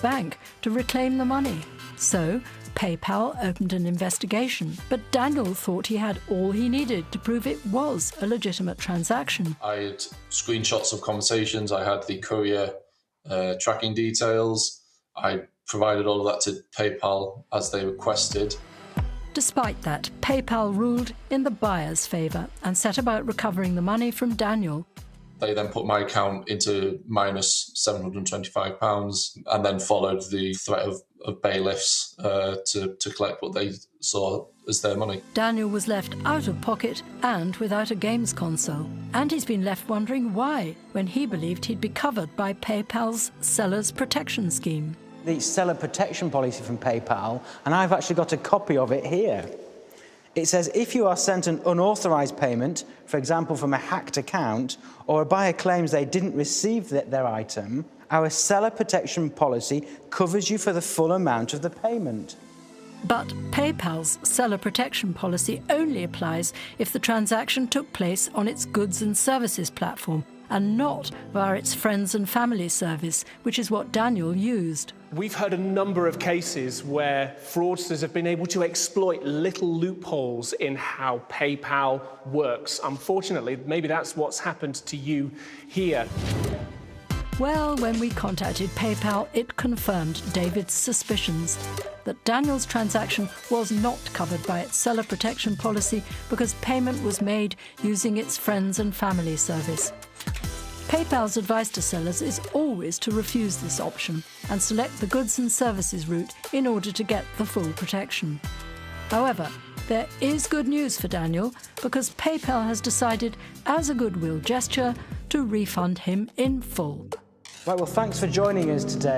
bank to reclaim the money. So PayPal opened an investigation, but Daniel thought he had all he needed to prove it was a legitimate transaction. I had screenshots of conversations, I had the courier tracking details, I provided all of that to PayPal as they requested. Despite that, PayPal ruled in the buyer's favour and set about recovering the money from Daniel. They then put my account into minus £725 and then followed the threat of bailiffs to collect what they saw as their money. Daniel was left out of pocket and without a games console. And he's been left wondering why, when he believed he'd be covered by PayPal's seller's protection scheme. The seller protection policy from PayPal, and I've actually got a copy of it here. It says if you are sent an unauthorised payment, for example from a hacked account, or a buyer claims they didn't receive their item, our seller protection policy covers you for the full amount of the payment. But PayPal's seller protection policy only applies if the transaction took place on its goods and services platform and not via its friends and family service, which is what Daniel used. We've heard a number of cases where fraudsters have been able to exploit little loopholes in how PayPal works. Unfortunately, maybe that's what's happened to you here. Well, when we contacted PayPal, it confirmed David's suspicions that Daniel's transaction was not covered by its seller protection policy because payment was made using its friends and family service. PayPal's advice to sellers is always to refuse this option and select the goods and services route in order to get the full protection. However, there is good news for Daniel because PayPal has decided, as a goodwill gesture, to refund him in full. Right, well, thanks for joining us today.